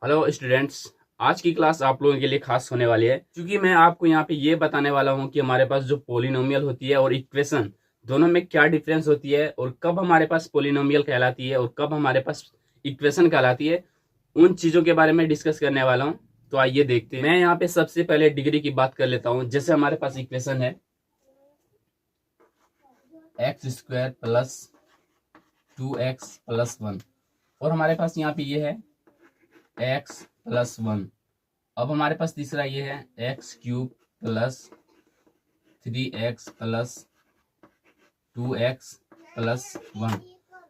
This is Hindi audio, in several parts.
Hello students. आज की क्लास आप लोगों के लिए खास होने वाली है क्योंकि मैं आपको यहाँ पे ये बताने वाला हूँ कि हमारे पास जो पोलिनोमियल होती है और इक्वेशन दोनों में क्या डिफरेंस होती है और कब हमारे पास पोलिनोमियल कहलाती है और कब हमारे पास इक्वेशन कहलाती है। उन चीजों के बारे में डिस्कस करने वाला हूँ। तो आइए देखते हैं। मैं यहाँ पे सबसे पहले डिग्री की बात कर लेता हूँ। जैसे हमारे पास इक्वेशन है x² प्लस 2x+1 और हमारे पास यहाँ पे ये है x+1। अब हमारे पास तीसरा ये है x³ plus 3x plus 2x+1।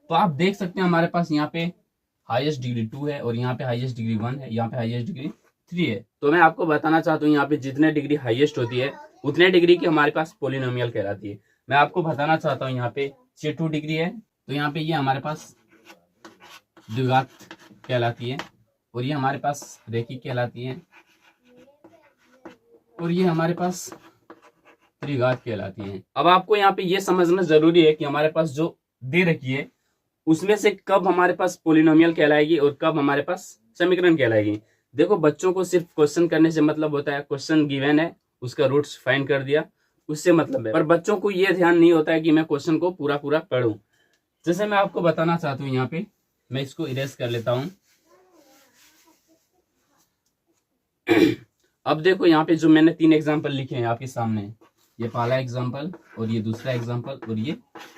तो आप देख सकते हैं हमारे पास यहाँ पे हाईएस्ट डिग्री 2 है और यहाँ पे हाईएस्ट डिग्री 1 है, यहाँ पे हाईएस्ट डिग्री 3 है। तो मैं आपको बताना चाहता हूँ यहाँ पे जितने डिग्री हाईएस्ट होती है उतने डिग्री की हमारे पास पोलिनोमियल कहलाती है। मैं आपको बताना चाहता हूँ यहाँ पे ये 2 डिग्री है तो यहाँ पे ये हमारे पास द्विघात कहलाती है और ये हमारे पास रैखिक कहलाती है और ये हमारे पास त्रिघात कहलाती है। अब आपको यहाँ पे ये समझना जरूरी है कि हमारे पास जो दे रखी है उसमें से कब हमारे पास पोलिनोमियल कहलाएगी और कब हमारे पास समीकरण कहलाएगी। देखो, बच्चों को सिर्फ क्वेश्चन करने से मतलब होता है, क्वेश्चन गिवन है उसका रूट्स फाइंड कर दिया, उससे मतलब है। पर बच्चों को ये ध्यान नहीं होता है कि मैं क्वेश्चन को पूरा पूरा पढ़ूं। जैसे मैं आपको बताना चाहता हूँ, यहाँ पे मैं इसको इरेज कर लेता हूँ। अब देखो यहाँ पे जो मैंने 3 एग्जाम्पल लिखे हैं आपके सामने, ये पहला एग्जाम्पल और ये दूसरा एग्जाम्पल और ये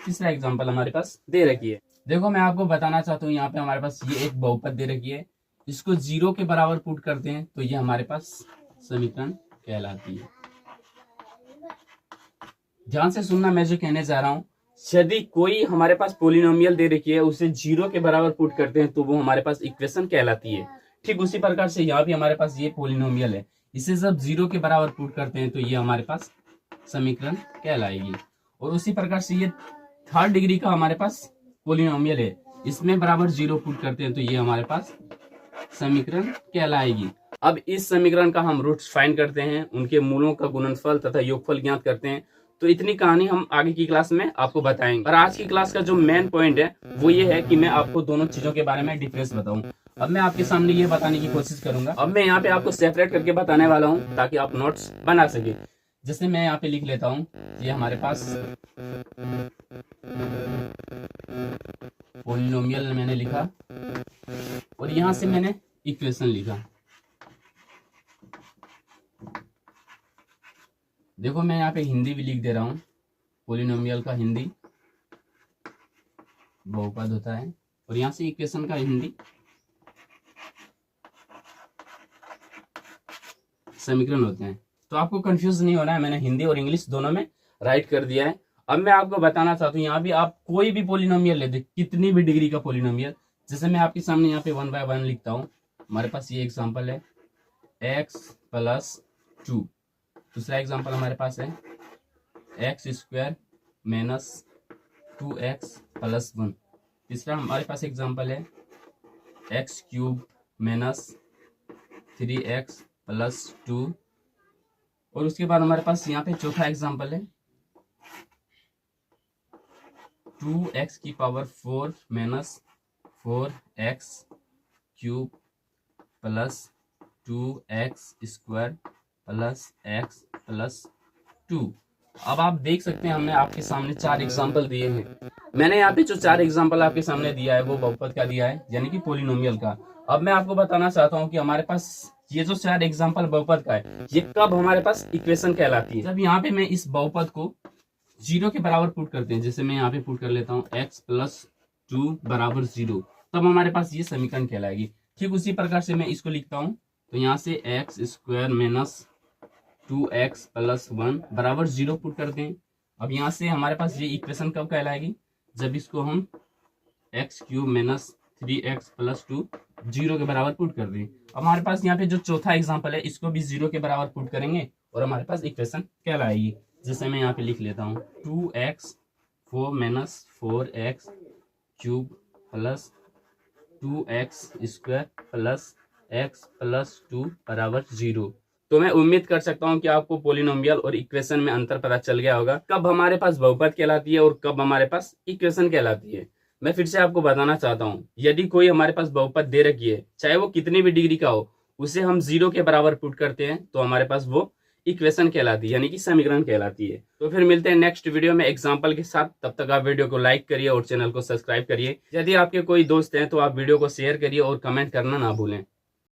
तीसरा एग्जाम्पल हमारे पास दे रखी है। देखो, मैं आपको बताना चाहता हूँ यहाँ पे हमारे पास ये एक बहुपद दे रखी है, इसको 0 के बराबर पुट करते हैं तो ये हमारे पास समीकरण कहलाती है। ध्यान से सुनना मैं जो कहने जा रहा हूँ। यदि कोई हमारे पास पोलिनोमियल दे रखी है उसे 0 के बराबर पुट करते हैं तो वो हमारे पास इक्वेशन कहलाती है। ठीक उसी प्रकार से यहाँ भी हमारे पास ये पोलिनोमियल है, इसे जब 0 के बराबर पुट करते हैं तो ये हमारे पास समीकरण कहलाएगी। और उसी प्रकार से ये 3rd डिग्री का हमारे पास पोलिनोमियल है, इसमें बराबर 0 पुट करते हैं तो ये हमारे पास समीकरण कहलाएगी। अब इस समीकरण का हम रूट्स फाइंड करते हैं, उनके मूलों का गुणनफल तथा योगफल ज्ञात करते हैं। तो इतनी कहानी हम आगे की क्लास में आपको बताएंगे। और आज की क्लास का जो मेन पॉइंट है वो ये है कि मैं आपको दोनों चीजों के बारे में डिफरेंस बताऊं। अब मैं आपके सामने ये बताने की कोशिश करूंगा। अब मैं यहाँ पे आपको सेपरेट करके बताने वाला हूँ ताकि आप नोट्स बना सके। जैसे मैं यहाँ पे लिख लेता हूँ, ये हमारे पास पोलिनोमियल मैंने लिखा और यहाँ से मैंने इक्वेशन लिखा। देखो, मैं यहाँ पे हिंदी भी लिख दे रहा हूँ। पोलिनोमियल का हिंदी बहुपद होता है और यहाँ से इक्वेशन का हिंदी समीकरण होते हैं। तो आपको कंफ्यूज नहीं होना है, मैंने हिंदी और इंग्लिश दोनों में राइट कर दिया है। अब मैं आपको बताना चाहता हूँ, यहाँ भी आप कोई भी पोलिनोमियल ले दे, कितनी भी डिग्री का पोलिनोमियल। जैसे मैं आपके सामने यहाँ पे 1 बाय 1 लिखता हूँ। हमारे पास ये एग्जाम्पल है x+2। दूसरा एग्जाम्पल हमारे पास है x² माइनस 2x+1। तीसरा हमारे पास एग्जाम्पल है x³ माइनस 3x+2। और उसके बाद हमारे पास यहाँ पे चौथा एग्जाम्पल है 2x⁴ minus 4x³ plus 2x² plus x+2। अब आप देख सकते हैं हमने आपके सामने 4 एग्जाम्पल दिए हैं। मैंने यहाँ पे जो 4 एग्जाम्पल आपके सामने दिया है वो बहुपद का दिया है, यानी कि पोलिनोमियल का। अब मैं आपको बताना चाहता हूँ कि हमारे पास ये जो 4 एग्जाम्पल बहुपद का है ये कब हमारे पास इक्वेशन कहलाती है। जब यहाँ पे मैं इस बहुपद को 0 के बराबर पुट करते हैं, जैसे मैं यहाँ पे पुट कर लेता हूँ x+2 बराबर 0, तब हमारे पास ये समीकरण कहलाएगी। ठीक उसी प्रकार से मैं इसको लिखता हूँ, तो यहाँ से x² माइनस 2x+1 बराबर 0 पुट करते हैं। अब यहाँ से हमारे पास ये इक्वेशन कब कहलाएगी, जब इसको हम x³ माइनस 3x+2 0 के बराबर पुट कर दें। अब हमारे पास यहाँ पे जो चौथा एग्जाम्पल है इसको भी 0 के बराबर पुट करेंगे और हमारे पास इक्वेशन कहलाएगी। जैसे मैं यहाँ पे लिख लेता हूँ 2x4 minus 4x³ plus 2x² plus x+2 बराबर 0। तो मैं उम्मीद कर सकता हूँ कि आपको पोलिनोमियल और इक्वेशन में अंतर पता चल गया होगा, कब हमारे पास बहुपद कहलाती है और कब हमारे पास इक्वेशन कहलाती है। मैं फिर से आपको बताना चाहता हूँ, यदि कोई हमारे पास बहुपद दे रखी है, चाहे वो कितनी भी डिग्री का हो, उसे हम 0 के बराबर पुट करते हैं तो हमारे पास वो इक्वेशन कहलाती है, यानी कि समीकरण कहलाती है। तो फिर मिलते हैं नेक्स्ट वीडियो में एग्जाम्पल के साथ। तब तक आप वीडियो को लाइक करिए और चैनल को सब्सक्राइब करिए। यदि आपके कोई दोस्त हैं तो आप वीडियो को शेयर करिए और कमेंट करना ना भूलें।